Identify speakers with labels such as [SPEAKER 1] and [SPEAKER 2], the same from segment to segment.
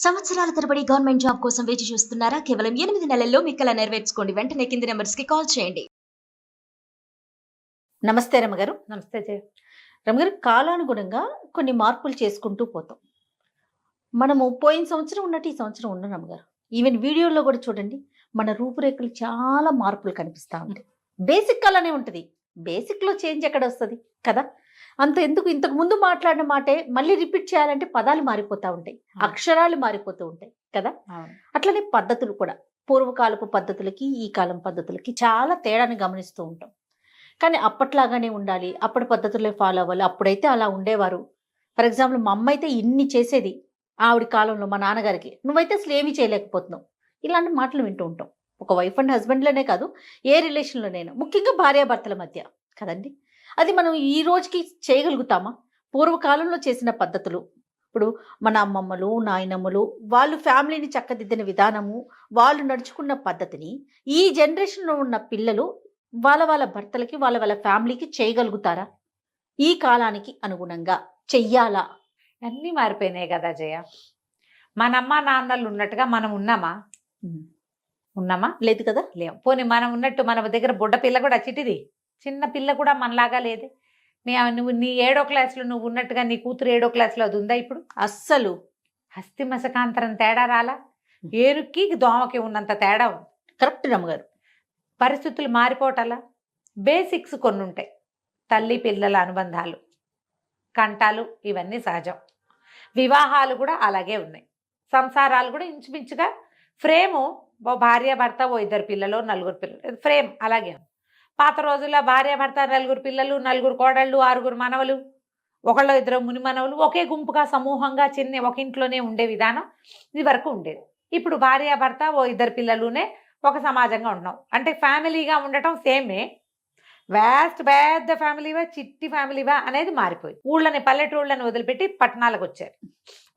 [SPEAKER 1] సంవత్సరాల తరబడి government job కోసం వేచి చూస్తున్నారా? కేవలం 8 నెలల్లో మీ కల నెరవేర్చుకోండి. వెంటనే కింది నంబర్స్‌కి కాల్ చేయండి.
[SPEAKER 2] నమస్తే రమగారు.
[SPEAKER 3] నమస్తే జయ.
[SPEAKER 2] రమగారు, కాలానుగుణంగా కొన్ని మార్పులు చేసుకుంటూ పోతాం. మనము పోయిన సంవత్సరం ఉన్నట్టు ఈ సంవత్సరం ఉండను రమగారు. ఈవెన్ వీడియోలో కూడా చూడండి, మన రూపురేఖలు చాలా మార్పులు కనిపిస్తూ ఉంటాయి. బేసిక్ అలానే ఉంటుంది. బేసిక్లో చేంజ్ ఎక్కడ వస్తుంది కదా? అంత ఎందుకు ఇంతకు ముందు మాట్లాడిన మాటే మళ్ళీ రిపీట్ చేయాలంటే పదాలు మారిపోతూ ఉంటాయి, అక్షరాలు మారిపోతూ ఉంటాయి కదా? అట్లనే పద్ధతులు కూడా పూర్వకాలపు పద్ధతులకి ఈ కాలం పద్ధతులకి చాలా తేడాని గమనిస్తూ ఉంటాం. కానీ అప్పట్లాగానే ఉండాలి, అప్పటి పద్ధతులే ఫాలో అవ్వాలి. అప్పుడైతే అలా ఉండేవారు. ఫర్ ఎగ్జాంపుల్ మా అమ్మ అయితే ఇన్ని చేసేది ఆవిడ కాలంలో, మా నాన్నగారికి నువ్వైతే అసలు ఏమీ చేయలేకపోతున్నావు, ఇలాంటి మాటలు వింటూ ఉంటాం. ఒక వైఫ్ అండ్ హస్బెండ్లోనే కాదు, ఏ రిలేషన్లోనైనా, ముఖ్యంగా భార్యాభర్తల మధ్య కదండి. అది మనం ఈ రోజుకి చేయగలుగుతామా? పూర్వకాలంలో చేసిన పద్ధతులు, ఇప్పుడు మన అమ్మమ్మలు నాయనమ్మలు వాళ్ళు ఫ్యామిలీని చక్కదిద్దిన విధానము, వాళ్ళు నడుచుకున్న పద్ధతిని ఈ జనరేషన్లో ఉన్న పిల్లలు వాళ్ళ వాళ్ళ భర్తలకి, వాళ్ళ వాళ్ళ ఫ్యామిలీకి చేయగలుగుతారా? ఈ కాలానికి అనుగుణంగా చెయ్యాలా?
[SPEAKER 3] అన్నీ మారిపోయినాయి కదా జయ. మన అమ్మ నాన్నలు ఉన్నట్టుగా మనం ఉన్నామా? ఉన్నామా?
[SPEAKER 2] లేదు కదా.
[SPEAKER 3] లేవు. పోనీ మనం ఉన్నట్టు మన దగ్గర బుడ్డ పిల్ల కూడా చిటిది చిన్న పిల్ల కూడా మనలాగా లేదే. నువ్వు నీ 7వ క్లాస్లో నువ్వు ఉన్నట్టుగా నీ కూతురు 7వ క్లాస్లో అది ఉందా ఇప్పుడు?
[SPEAKER 2] అస్సలు
[SPEAKER 3] హస్తి మసకాంతరం తేడా రాలా? ఏరుకి దోమకి ఉన్నంత తేడా ఉంది.
[SPEAKER 2] కరెక్ట్ రమ్మగారు.
[SPEAKER 3] పరిస్థితులు మారిపోవటలా. బేసిక్స్ కొన్ని ఉంటాయి. తల్లి పిల్లల అనుబంధాలు, కంటాలు, ఇవన్నీ సహజం. వివాహాలు కూడా అలాగే ఉన్నాయి. సంసారాలు కూడా ఇంచుమించుగా ఫ్రేము, భార్య భర్త, ఓ 2 పిల్లలు 4 పిల్లలు, ఫ్రేమ్ అలాగే ఉంది. పాత రోజుల్లో భార్య భర్త 4 పిల్లలు, 4 కోడళ్ళు, 6 మనవలు, 1 2 ముని మనవలు, ఒకే గుంపుగా సమూహంగా చిన్న ఒక ఇంట్లోనే ఉండే విధానం ఇది వరకు ఉండేది. ఇప్పుడు భార్య భర్త, ఓ 2 పిల్లలునే ఒక సమాజంగా ఉంటున్నాం. అంటే ఫ్యామిలీగా ఉండటం సేమే, వ్యాస్ట్ పెద్ద ఫ్యామిలీవా చిట్టి ఫ్యామిలీవా అనేది మారిపోయింది. ఊళ్ళని, పల్లెటూళ్ళని వదిలిపెట్టి పట్టణాలకు వచ్చారు.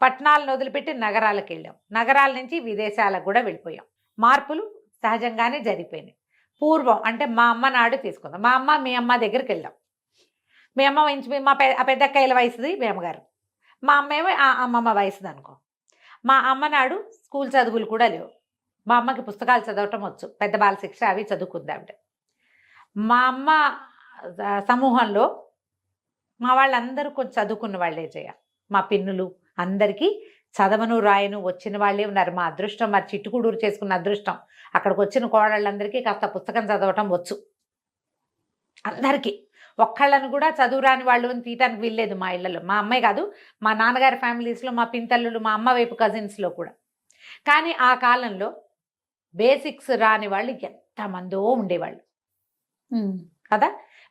[SPEAKER 3] పట్టణాలను వదిలిపెట్టి నగరాలకు వెళ్ళాం. నగరాల నుంచి విదేశాలకు కూడా వెళ్ళిపోయాం. మార్పులు సహజంగానే జరిగిపోయినాయి. పూర్వం అంటే మా అమ్మ నాడు తీసుకుందాం. మా అమ్మ మీ అమ్మ దగ్గరికి వెళ్ళాం. మీ అమ్మ మా పెద్దక్కయ్యల వయసుది మీ అమ్మగారు, మా అమ్మ ఏమో ఆ అమ్మమ్మ వయసుది అనుకో. మా అమ్మ నాడు స్కూల్ చదువులు కూడా లేవు. మా అమ్మకి పుస్తకాలు చదవటం వచ్చు, పెద్ద బాల శిక్ష అవి చదువుకుందావిడ. మా అమ్మ సమూహంలో మా వాళ్ళందరూ కొంచెం చదువుకున్న వాళ్ళే చేయ. మా పిన్నులు అందరికీ చదవను రాయను వచ్చిన వాళ్ళే ఉన్నారు. మా అదృష్టం, మా చిట్టుకుడూరు చేసుకున్న అదృష్టం. అక్కడికి వచ్చిన కోడళ్ళందరికీ కాస్త పుస్తకం చదవటం వచ్చు అందరికీ. ఒక్కళ్ళని కూడా చదువురాని వాళ్ళు అని తీయటానికి వీల్లేదు మా ఇళ్లలో. మా అమ్మాయి కాదు, మా నాన్నగారి ఫ్యామిలీస్లో, మా పింతల్లులు, మా అమ్మ వైపు కజిన్స్లో కూడా. కానీ ఆ కాలంలో బేసిక్స్ రాని వాళ్ళు ఎంతమందో ఉండేవాళ్ళు కదా.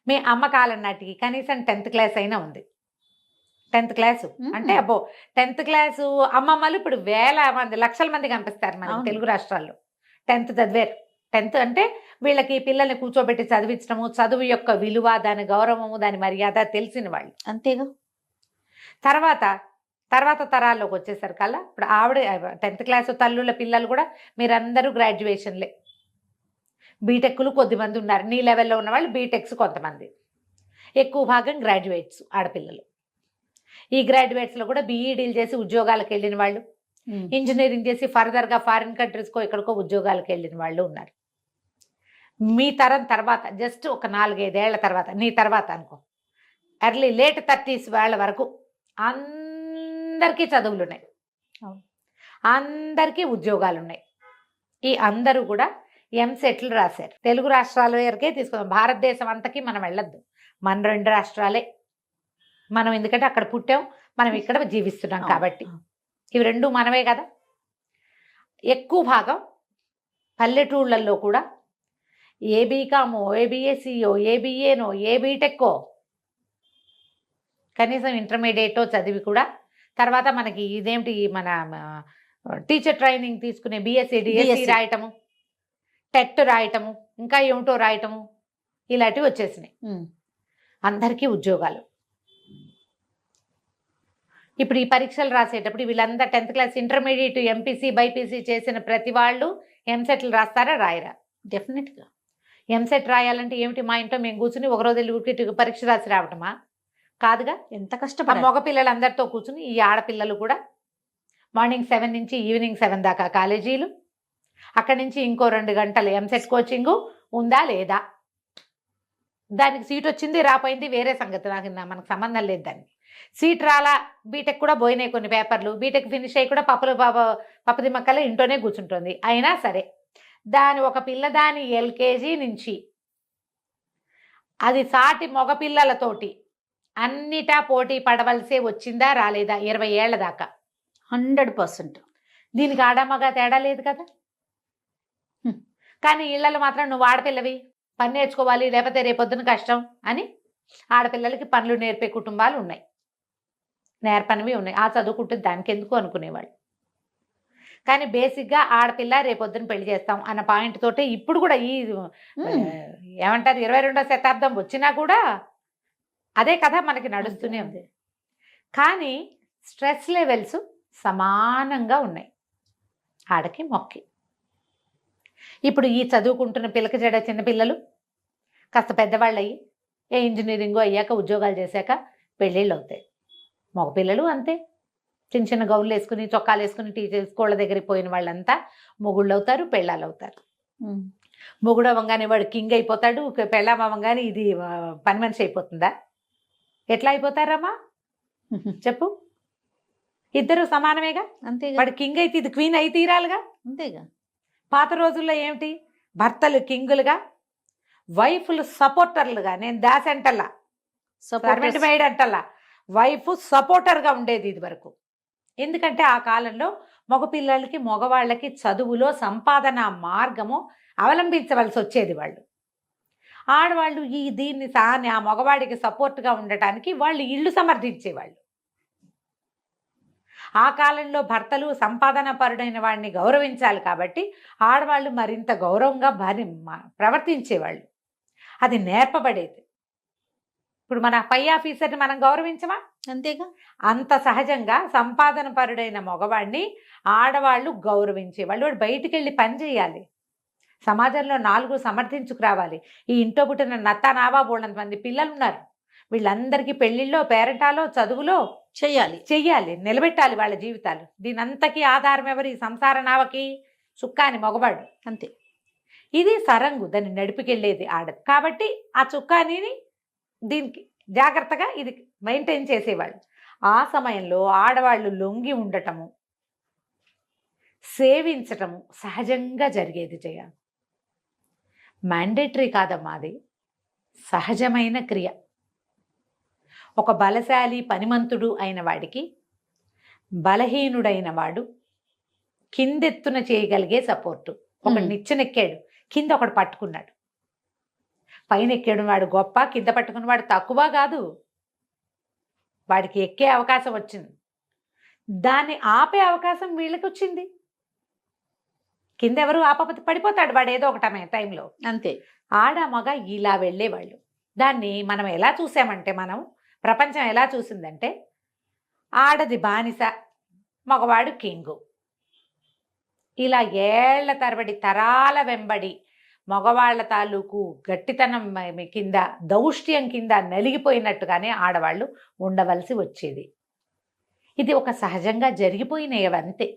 [SPEAKER 3] మీ అమ్మ కాలం నాటికి కనీసం 10th క్లాస్ అయినా ఉంది. 10th క్లాసు అంటే అబ్బో, 10th క్లాసు అమ్మమ్మలు ఇప్పుడు వేల మంది, లక్షల మంది కనిపిస్తారు మనకి తెలుగు రాష్ట్రాల్లో. 10th చదివారు. 10th అంటే వీళ్ళకి పిల్లల్ని కూర్చోబెట్టి చదివించడము, చదువు యొక్క విలువ, దాని గౌరవము, దాని మర్యాద తెలిసిన వాళ్ళు.
[SPEAKER 2] అంతేగా.
[SPEAKER 3] తర్వాత తరాల్లోకి వచ్చేసరికల్లా ఇప్పుడు ఆవిడ 10th క్లాసు తల్లుల పిల్లలు కూడా మీరందరూ గ్రాడ్యుయేషన్లే. బీటెక్లు కొద్దిమంది ఉన్నారు, నీ లెవెల్లో ఉన్న వాళ్ళు బీటెక్స్ కొంతమంది, ఎక్కువ భాగం గ్రాడ్యుయేట్స్ ఆడపిల్లలు. ఈ గ్రాడ్యుయేట్స్లో కూడా బీఈడీలు చేసి ఉద్యోగాలకు వెళ్ళిన వాళ్ళు, ఇంజనీరింగ్ చేసి ఫర్దర్గా ఫారిన్ కంట్రీస్కో ఎక్కడికో ఉద్యోగాలకు వెళ్ళిన వాళ్ళు ఉన్నారు. మీ తరం తర్వాత జస్ట్ ఒక 4-5 ఏళ్ల తర్వాత, నీ తర్వాత అనుకో, ఎర్లీ లేట్ 30s వాళ్ళ వరకు అందరికీ చదువులు ఉన్నాయి, అందరికీ ఉద్యోగాలు ఉన్నాయి. ఈ అందరూ కూడా ఎంసెట్లు రాశారు. తెలుగు రాష్ట్రాల వరకే తీసుకుందాం, భారతదేశం అంతకీ మనం వెళ్ళొద్దు. మన 2 రాష్ట్రాలే మనం, ఎందుకంటే అక్కడ పుట్టాం, మనం ఇక్కడ జీవిస్తున్నాం కాబట్టి. ఇవి 2 మనమే కదా. ఎక్కువ భాగం పల్లెటూళ్ళల్లో కూడా ఏ బీకామో, ఏ బీఎస్సీయో, ఏ బీఏనో, ఏ బీటెక్కో, కనీసం ఇంటర్మీడియటో చదివి కూడా తర్వాత మనకి ఇదేమిటి మన టీచర్ ట్రైనింగ్ తీసుకునే బీఎస్సీ డిఎస్సీ రాయటము, టెట్ రాయటము, ఇంకా ఏమిటో రాయటము, ఇలాంటివి వచ్చేసినాయి. అందరికీ ఉద్యోగాలు. ఇప్పుడు ఈ పరీక్షలు రాసేటప్పుడు వీళ్ళందరూ 10th class, intermediate, MPC, BiPC చేసిన ప్రతి వాళ్ళు ఎంసెట్లు రాస్తారా? రాయరా?
[SPEAKER 2] డెఫినెట్గా.
[SPEAKER 3] ఎంసెట్ రాయాలంటే ఏమిటి, మా ఇంట్లో మేము కూర్చుని ఒకరోజు వెళ్ళి పరీక్ష రాసి రావటమా? కాదుగా.
[SPEAKER 2] ఎంత కష్టపడ
[SPEAKER 3] మగ పిల్లలందరితో కూర్చుని ఈ ఆడపిల్లలు కూడా మార్నింగ్ 7 నుంచి ఈవినింగ్ 7 దాకా కాలేజీలు, అక్కడి నుంచి ఇంకో 2 గంటలు ఎంసెట్ కోచింగు ఉందా లేదా, దానికి సీట్ వచ్చింది రాపోయింది వేరే సంగతి, మనకు సంబంధం లేదు దానికి. సీట్ రాలా, బీటెక్ కూడా పోయినాయి కొన్ని పేపర్లు, బీటెక్ ఫినిష్ అయ్యి కూడా పప్పది మక్కలే ఇంట్లోనే కూర్చుంటుంది. అయినా సరే ఒక పిల్లదాని ఎల్కేజీ నుంచి అది సాటి మగపిల్లలతోటి అన్నిటా పోటీ పడవలసే వచ్చిందా రాలేదా 20 ఏళ్ల దాకా?
[SPEAKER 2] 100%.
[SPEAKER 3] దీనికి ఆడమగా తేడా లేదు కదా. కానీ ఇళ్లలో మాత్రం నువ్వు ఆడపిల్లవి పని నేర్చుకోవాలి, లేకపోతే రేపొద్దున కష్టం అని ఆడపిల్లలకి పనులు నేర్పే కుటుంబాలు ఉన్నాయి, నేర్పనివి ఉన్నాయి. ఆ చదువుకుంటుంది దానికి ఎందుకు అనుకునేవాళ్ళు. కానీ బేసిక్గా ఆడపిల్ల రేపొద్దున పెళ్లి చేస్తాం అన్న పాయింట్ తోటే ఇప్పుడు కూడా ఈ ఏమంటారు 22వ శతాబ్దం వచ్చినా కూడా అదే కథ మనకి నడుస్తూనే ఉంది. కానీ స్ట్రెస్ లెవెల్స్ సమానంగా ఉన్నాయి ఆడకి మొక్కి. ఇప్పుడు ఈ చదువుకుంటున్న పిల్లకి జడ చిన్నపిల్లలు కాస్త పెద్దవాళ్ళు అయ్యి ఏ ఇంజనీరింగ్ అయ్యాక ఉద్యోగాలు చేశాక పెళ్ళిళ్ళు అవుతాయి. మగపిల్లలు అంతే, చిన్న చిన్న గౌన్లు వేసుకుని చొక్కాలు వేసుకుని టీచర్ స్కూళ్ళ దగ్గరికి పోయిన వాళ్ళంతా మొగుళ్ళు అవుతారు, పెళ్ళాలు అవుతారు. మొగుడు అవ్వగానే వాడు కింగ్ అయిపోతాడు, పెళ్ళాం అవ్వగానే ఇది పని మనిషి అయిపోతుందా? ఎట్లా అయిపోతారమ్మా చెప్పు? ఇద్దరు సమానమేగా.
[SPEAKER 2] అంతేగా.
[SPEAKER 3] వాడు కింగ్ అయితే ఇది క్వీన్ అయి తీరాలిగా.
[SPEAKER 2] అంతేగా.
[SPEAKER 3] పాత రోజుల్లో ఏమిటి, భర్తలు కింగులుగా, వైఫ్లు సపోర్టర్లుగా. నేను దాస్ అంటల్లా, సర్వెంట్ మెయిడ్ అంటల్లా, వైఫ్ సపోర్టర్గా ఉండేది ఇది వరకు. ఎందుకంటే ఆ కాలంలో మగపిల్లలకి మగవాళ్ళకి చదువులో సంపాదన మార్గము అవలంబించవలసి వచ్చేది. వాళ్ళు ఆడవాళ్ళు దీన్ని ఆ మగవాడికి సపోర్ట్గా ఉండటానికి వాళ్ళు ఇళ్ళు సమర్థించేవాళ్ళు. ఆ కాలంలో భర్తలు సంపాదన పరుడైన వాడిని గౌరవించాలి కాబట్టి ఆడవాళ్ళు మరింత గౌరవంగా ప్రవర్తించేవాళ్ళు. అది నేర్పబడేది. ఇప్పుడు మన పై ఆఫీసర్ని మనం గౌరవించమా?
[SPEAKER 2] అంతేగా.
[SPEAKER 3] అంత సహజంగా సంపాదన పరుడైన మగవాడిని ఆడవాళ్ళు గౌరవించేవాళ్ళు. వాడు బయటికి వెళ్ళి పని చేయాలి, సమాజంలో 4 సమర్థించుకురావాలి. ఈ ఇంట్లో పుట్టిన నత్తా నావా బోళ్ళంత మంది పిల్లలు ఉన్నారు, వీళ్ళందరికీ పెళ్లిళ్ళో పేరెంటాలో చదువులో చెయ్యాలి, నిలబెట్టాలి వాళ్ళ జీవితాలు. దీనంతకీ ఆధారం ఎవరు? ఈ సంసార నావకి చుక్కాని మగవాడు.
[SPEAKER 2] అంతే.
[SPEAKER 3] ఇది సరంగు, దాన్ని నడిపికెళ్ళేది ఆడది. కాబట్టి ఆ చుక్కానిని దీనికి జాగ్రత్తగా ఇది మెయింటైన్ చేసేవాళ్ళు. ఆ సమయంలో ఆడవాళ్ళు లొంగి ఉండటము, సేవించటము సహజంగా జరిగేది. మ్యాండేటరీ కాదమ్మా, అది సహజమైన క్రియ. ఒక బలశాలి పనిమంతుడు అయిన వాడికి బలహీనుడైన వాడు కిందెత్తున చేయగలిగే సపోర్టు. ఒకడు నిచ్చెనెక్కాడు, కింద ఒకడు పట్టుకున్నాడు. పైన ఎక్కాడు వాడు గొప్ప, కింద పట్టుకున్న వాడు తక్కువ కాదు. వాడికి ఎక్కే అవకాశం వచ్చింది, దాన్ని ఆపే అవకాశం వీళ్ళకి వచ్చింది. కింద ఎవరు ఆపకపోతే పడిపోతాడు వాడు ఏదో ఒక టైంలో.
[SPEAKER 2] అంతే.
[SPEAKER 3] ఆడ మగ ఇలా వెళ్ళేవాళ్ళు. దాన్ని మనం ఎలా చూసామంటే, ప్రపంచం ఎలా చూసిందంటే, ఆడది బానిస, మగవాడు కింగు. ఇలా ఏళ్ల తరబడి తరాల వెంబడి మగవాళ్ల తాలూకు గట్టితనం కింద, దౌష్ట్యం కింద నలిగిపోయినట్టుగానే ఆడవాళ్ళు ఉండవలసి వచ్చేది. ఇది ఒక సహజంగా జరిగిపోయినవంతే.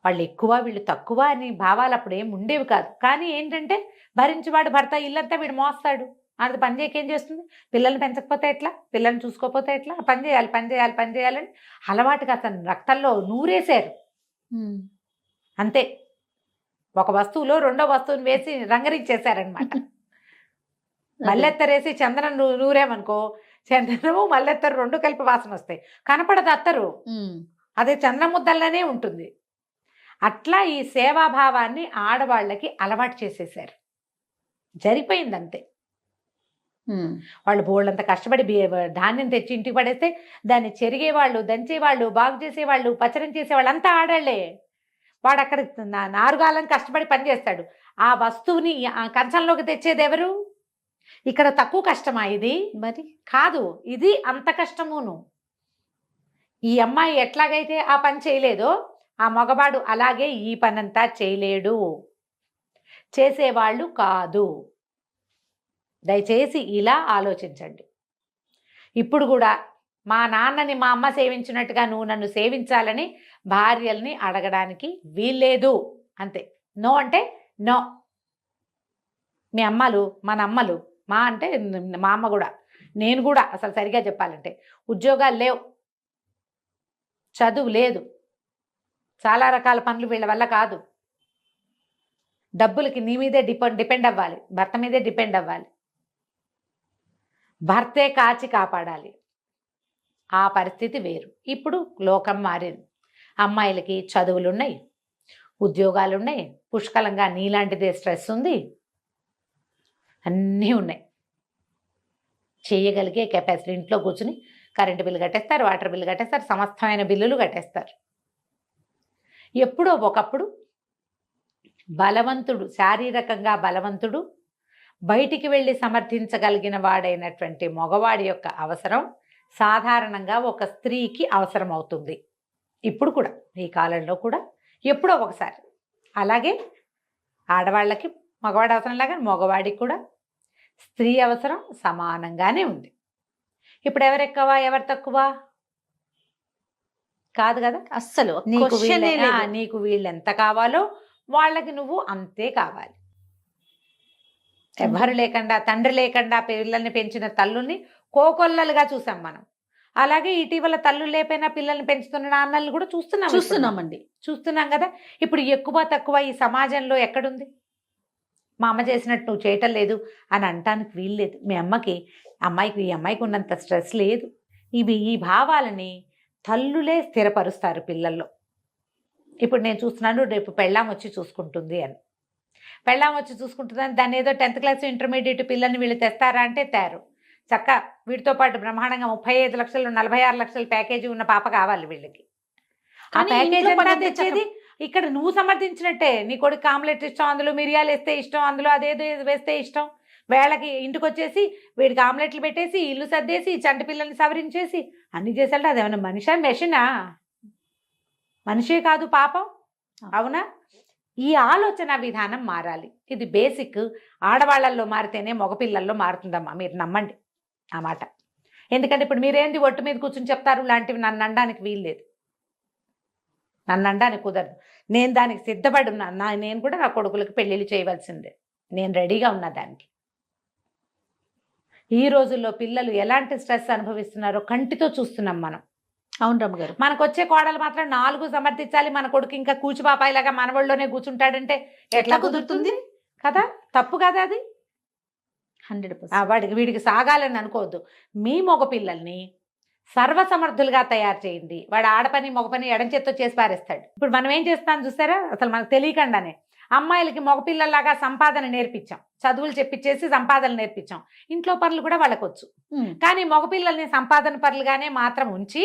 [SPEAKER 3] వాళ్ళు ఎక్కువ వీళ్ళు తక్కువ అని భావాలు అప్పుడు ఏం ఉండేవి కాదు. కానీ ఏంటంటే భరించేవాడు భర్త, ఇల్లంతా వీడు మోస్తాడు. అది పని చేయకేం చేస్తుంది? పిల్లల్ని పెంచకపోతే ఎట్లా, పిల్లల్ని చూసుకోకపోతే ఎట్లా, పని చేయాలని అలవాటుగా అతను రక్తంలో నూరేశారు. అంతే. ఒక వస్తువులో రెండో వస్తువుని వేసి రంగరించేశారనమాట. మల్లెత్తరేసి చందనం నూరేమనుకో, చందనము మల్లెత్తరు 2 కలిపి వాసన వస్తాయి, కనపడదు అత్తరు, అదే చందన ముద్దల్లోనే ఉంటుంది. అట్లా ఈ సేవాభావాన్ని ఆడవాళ్ళకి అలవాటు చేసేసారు. జరిపోయింది అంతే. వాళ్ళు బోళ్ళంత కష్టపడి ధాన్యం తెచ్చి ఇంటికి పడేస్తే దాన్ని చెరిగేవాళ్ళు, దంచేవాళ్ళు, బాగు చేసేవాళ్ళు, పచ్చరం చేసేవాళ్ళు అంతా ఆడళ్లే. వాడు అక్కడ నారుగాలం కష్టపడి పనిచేస్తాడు. ఆ వస్తువుని ఆ కంచంలోకి తెచ్చేది ఎవరు? ఇక్కడ తక్కువ కష్టమా ఇది? మరి కాదు, ఇది అంత కష్టమును. ఈ అమ్మాయి ఎట్లాగైతే ఆ పని చేయలేదో ఆ మగవాడు అలాగే ఈ పనంతా చేయలేడు, చేసేవాళ్ళు కాదు. దయచేసి ఇలా ఆలోచించండి. ఇప్పుడు కూడా మా నాన్నని మా అమ్మ సేవించినట్టుగా నువ్వు నన్ను సేవించాలని భార్యల్ని అడగడానికి వీల్లేదు. అంతే. నో అంటే నో. మీ అమ్మలు మన అమ్మలు మా అంటే మా అమ్మ కూడా నేను కూడా అసలు సరిగా చెప్పాలంటే ఉద్యోగాలు లేవు, చదువు లేదు, చాలా రకాల పనులు వీళ్ళ వల్ల కాదు. డబ్బులకి నీ మీదే డిపెండ్ అవ్వాలి, భర్త మీదే డిపెండ్ అవ్వాలి, భర్తే కాచి కాపాడాలి. ఆ పరిస్థితి వేరు. ఇప్పుడు లోకం మారింది. అమ్మాయిలకి చదువులు ఉన్నాయి, ఉద్యోగాలు ఉన్నాయి, పుష్కలంగా నీలాంటిదే స్ట్రెస్ ఉంది, అన్నీ ఉన్నాయి. చేయగలిగే కెపాసిటీ. ఇంట్లో కూర్చుని కరెంటు బిల్లు కట్టేస్తారు, వాటర్ బిల్లు కట్టేస్తారు, సమస్తమైన బిల్లులు కట్టేస్తారు. ఎప్పుడో ఒకప్పుడు బలవంతుడు, శారీరకంగా బలవంతుడు, బయటికి వెళ్ళి సమర్థించగలిగిన వాడైనటువంటి మగవాడి యొక్క అవసరం సాధారణంగా ఒక స్త్రీకి అవసరం అవుతుంది. ఇప్పుడు కూడా ఈ కాలంలో కూడా ఎప్పుడో ఒకసారి. అలాగే ఆడవాళ్ళకి మగవాడి అవసరం లాగా మగవాడికి కూడా స్త్రీ అవసరం సమానంగానే ఉంది. ఇప్పుడు ఎవరు ఎక్కువ ఎవరు తక్కువ కాదు కదా.
[SPEAKER 2] అస్సలు
[SPEAKER 3] నీకు వీళ్ళు ఎంత కావాలో వాళ్ళకి నువ్వు అంతే కావాలి. ఎవరు లేకుండా, తండ్రి లేకుండా పిల్లల్ని పెంచిన తల్లుల్ని కోకొల్లలుగా చూసాం మనం. అలాగే ఇటీవల తల్లు లేపైనా పిల్లల్ని పెంచుతున్న నాన్నల్ని కూడా చూస్తున్నాం కదా. ఇప్పుడు ఎక్కువ తక్కువ ఈ సమాజంలో ఎక్కడుంది? మా అమ్మ చేసినట్టు నువ్వు చేయటం లేదు అని అంటానికి వీల్లేదు. మీ ఈ అమ్మాయికి ఉన్నంత స్ట్రెస్ లేదు. ఈ భావాలని తల్లులే స్థిరపరుస్తారు పిల్లల్లో. ఇప్పుడు నేను చూస్తున్నాను, రేపు పెళ్ళాం వచ్చి చూసుకుంటుంది అని. పెళ్ళాం వచ్చి చూసుకుంటుందని దాన్ని ఏదో 10th క్లాస్ ఇంటర్మీడియట్ పిల్లల్ని వీళ్ళు తెస్తారా అంటే తేరు. చక్క వీటితో పాటు బ్రహ్మాండంగా 35 లక్షలు 46 లక్షల ప్యాకేజీ ఉన్న పాప కావాలి వీళ్ళకి. ఆ ప్యాకేజ్ అంతా తెచ్చేది ఇక్కడ నువ్వు సమర్థించినట్టే. నీ కొడుకు ఆమ్లెట్ ఇష్టం, అందులో మిరియాలు వేస్తే ఇష్టం, అందులో అదేదో వేస్తే ఇష్టం. వేళకి ఇంటికి వచ్చేసి వీడికి ఆమ్లెట్లు పెట్టేసి, ఇల్లు సర్దేసి, చంటి పిల్లల్ని సవరించేసి అన్ని చేసాలంటే అదేమన్నా మనిషా మెషినా? మనిషే కాదు పాపం. అవునా? ఈ ఆలోచన విధానం మారాలి. ఇది బేసిక్. ఆడవాళ్ళల్లో మారితేనే మగపిల్లల్లో మారుతుందమ్మా, మీరు నమ్మండి ఆ మాట. ఎందుకంటే ఇప్పుడు మీరేంది ఒట్టు మీద కూర్చుని చెప్తారు లాంటివి నన్ను అనడానికి వీల్లేదు, నన్ను అనడానికి కుదరదు. నేను దానికి సిద్ధపడి ఉన్నా. నేను కూడా నా కొడుకులకు పెళ్ళిళ్ళు చేయవలసిందే, నేను రెడీగా ఉన్నా దానికి. ఈ రోజుల్లో పిల్లలు ఎలాంటి స్ట్రెస్ అనుభవిస్తున్నారో కంటితో చూస్తున్నాం మనం.
[SPEAKER 2] అవును రమ్మగారు.
[SPEAKER 3] మనకు వచ్చే కోడలు మాత్రం 4 సమర్థించాలి, మన కొడుకు ఇంకా కూచిపాపాయిలాగా మనవళ్ళలోనే కూర్చుంటాడంటే ఎట్లా కుదురుతుంది కదా? తప్పు కదా అది.
[SPEAKER 2] 100%.
[SPEAKER 3] వీడికి సాగాలని అనుకోవద్దు. మీ మగ పిల్లల్ని సర్వసమర్థులుగా తయారు చేయండి. వాడు ఆడపని మగ పని ఎడం చేత్తో చేసి పారేస్తాడు. ఇప్పుడు మనం ఏం చేస్తాం చూస్తారా? అసలు మనకు తెలియకుండానే అమ్మాయిలకి మగపిల్లల్లాగా సంపాదన నేర్పించాం, చదువులు చెప్పించేసి సంపాదన నేర్పించాం. ఇంట్లో పనులు కూడా వాళ్ళకు వచ్చు. కానీ మగపిల్లల్ని సంపాదన పనులుగానే మాత్రం ఉంచి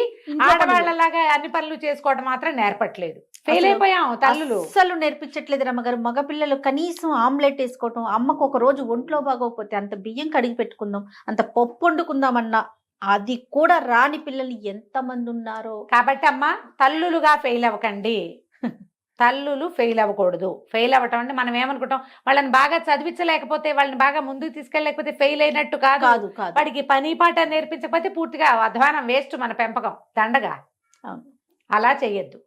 [SPEAKER 3] ఆడవాళ్ళలాగా అన్ని పనులు చేసుకోవడం మాత్రం నేర్పట్లేదు. ఫెయిల్ అయిపోయాం. తల్లులు
[SPEAKER 2] అస్సలు నేర్పించట్లేదు రమ్మగారు. మగపిల్లలు కనీసం ఆమ్లెట్ వేసుకోవటం, అమ్మకు ఒక రోజు ఒంట్లో బాగోకపోతే అంత బియ్యం కడిగి పెట్టుకుందాం, అంత పప్పు వండుకుందామన్నా అది కూడా రాని పిల్లలు ఎంతమంది ఉన్నారో.
[SPEAKER 3] కాబట్టి అమ్మ, తల్లులుగా ఫెయిల్ అవ్వకండి. తల్లులు ఫెయిల్ అవ్వకూడదు. ఫెయిల్ అవ్వటం అంటే మనం ఏమనుకుంటాం, వాళ్ళని బాగా చదివించలేకపోతే, వాళ్ళని బాగా ముందుకు తీసుకెళ్ళలేకపోతే ఫెయిల్ అయినట్టు కాదు. వాడికి పని పాట నేర్పించకపోతే పూర్తిగా అధ్వానం, వేస్ట్ మన పెంపకం, దండగా. అలా చెయ్యొద్దు.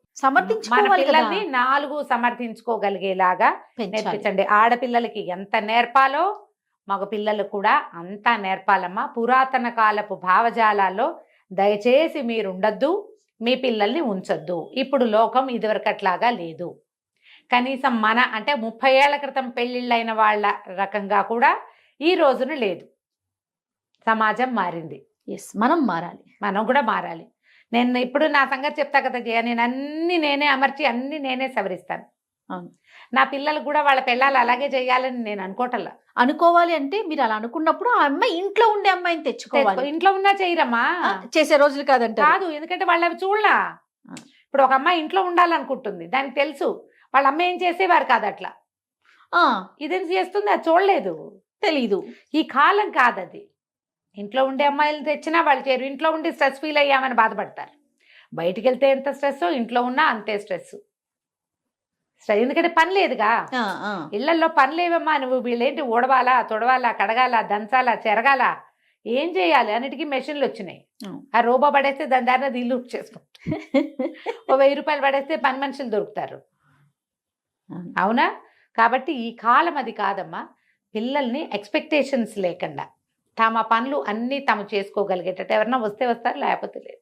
[SPEAKER 3] మన పిల్లల్ని 4 సమర్థించుకోగలిగేలాగా నేర్పించండి. ఆడపిల్లలకి ఎంత నేర్పాలో మగపిల్లలు కూడా అంతా నేర్పాలమ్మా. పురాతన కాలపు భావజాలాల్లో దయచేసి మీరు ఉండద్దు, మీ పిల్లల్ని ఉంచొద్దు. ఇప్పుడు లోకం ఇదివరకట్లాగా లేదు. కనీసం అంటే 30 ఏళ్ల క్రితం పెళ్ళిళ్ళైన వాళ్ళ రకంగా కూడా ఈ రోజున లేదు. సమాజం మారింది.
[SPEAKER 2] మనం మారాలి,
[SPEAKER 3] మనం కూడా మారాలి. నేను ఇప్పుడు నా సంగతి చెప్తా కదా జయ, నేను అన్ని నేనే అమర్చి అన్ని నేనే సవరిస్తాను. నా పిల్లలు కూడా వాళ్ళ పిల్లలు అలాగే చేయాలని నేను అనుకోవటల్లా.
[SPEAKER 2] అనుకోవాలి అంటే మీరు అలా అనుకున్నప్పుడు ఆ అమ్మాయి ఇంట్లో ఉండే అమ్మాయిని తెచ్చుకోవాలి.
[SPEAKER 3] ఇంట్లో ఉన్నా చేయరమ్మా,
[SPEAKER 2] చేసే రోజులు కాదు.
[SPEAKER 3] ఎందుకంటే వాళ్ళు అవి చూడలా. ఇప్పుడు ఒక అమ్మాయి ఇంట్లో ఉండాలనుకుంటుంది, దానికి తెలుసు వాళ్ళ అమ్మ ఏం చేసేవారు కాదు అట్లా. ఇదేం చేస్తుంది అది చూడలేదు,
[SPEAKER 2] తెలీదు.
[SPEAKER 3] ఈ కాలం కాదది. ఇంట్లో ఉండే అమ్మాయిలు తెచ్చినా వాళ్ళు చేయరు. ఇంట్లో ఉండి స్ట్రెస్ ఫీల్ అయ్యామని బాధపడతారు. బయటికి వెళ్తే ఎంత స్ట్రెస్, ఇంట్లో ఉన్నా అంతే స్ట్రెస్. ఎందుకంటే పని లేదుగా. ఇళ్లలో పని లేవమ్మా. నువ్వు వీళ్ళేంటి ఊడవాలా, తొడవాలా, కడగాల, దంచాలా, చెరగాల, ఏం చేయాలి, అన్నిటికీ మెషిన్లు వచ్చినాయి.
[SPEAKER 2] అవును.
[SPEAKER 3] ఆ రోబో పడేస్తే దాని దారిన ఇల్లు చేసుకుంటాం. ఓ 1000 రూపాయలు పడేస్తే పని మనుషులు దొరుకుతారు.
[SPEAKER 2] అవును.
[SPEAKER 3] అవునా? కాబట్టి ఈ కాలం అది కాదమ్మా. పిల్లల్ని ఎక్స్పెక్టేషన్స్ లేకుండా తమ పనులు అన్నీ తాము చేసుకోగలిగేటట్టు, ఎవరన్నా వస్తే వస్తారు, లేకపోతే లేదు.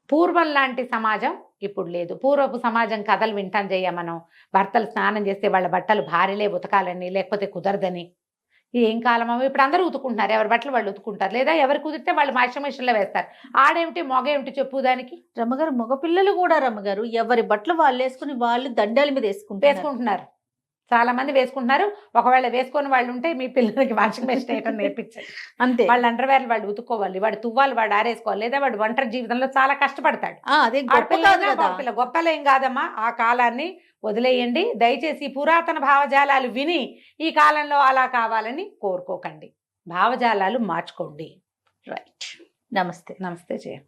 [SPEAKER 3] పూర్వం లాంటి సమాజం ఇప్పుడు లేదు. పూర్వపు సమాజం కథలు వింటాం జయ్య మనం. భర్తలు స్నానం చేస్తే వాళ్ళ బట్టలు భార్యలే ఉతకాలని, లేకపోతే కుదరదని. ఏం కాలమో ఇప్పుడు అందరూ ఉతుకుంటున్నారు, ఎవరి బట్టలు వాళ్ళు ఉతుకుంటారు, లేదా ఎవరు కుదిరితే వాళ్ళు వాషింగ్ మిషన్లో వేస్తారు. ఆడేమిటి మొగేమిటి చెప్పు దానికి.
[SPEAKER 2] రమ్మగారు మగపిల్లలు కూడా రమ్మగారు ఎవరి బట్టలు వాళ్ళు వేసుకుని వాళ్ళు దండాల మీద
[SPEAKER 3] వేసుకుంటున్నారు, చాలా మంది వేసుకుంటున్నారు. ఒకవేళ వేసుకొని వాళ్ళు ఉంటే మీ పిల్లలకి వాషింగ్ మెషిన్ వేయటం నేర్పించండి.
[SPEAKER 2] అంతే.
[SPEAKER 3] వాళ్ళ అండర్వేర్ వాళ్ళు ఉతుక్కోవాలి, వాడు తువ్వాలి వాడు ఆరేసుకోవాలి, లేదా వాడు ఒంటరి జీవితంలో చాలా కష్టపడతాడు.
[SPEAKER 2] అదే గొప్ప కాదు కదా.
[SPEAKER 3] గొప్పలేం కాదమ్మా. ఆ కాలాన్ని వదిలేయండి దయచేసి. పురాతన భావజాలాలు విని ఈ కాలంలో అలా కావాలని కోరుకోకండి, భావజాలాలు మార్చుకోండి.
[SPEAKER 2] రైట్. నమస్తే.
[SPEAKER 3] నమస్తే జయ.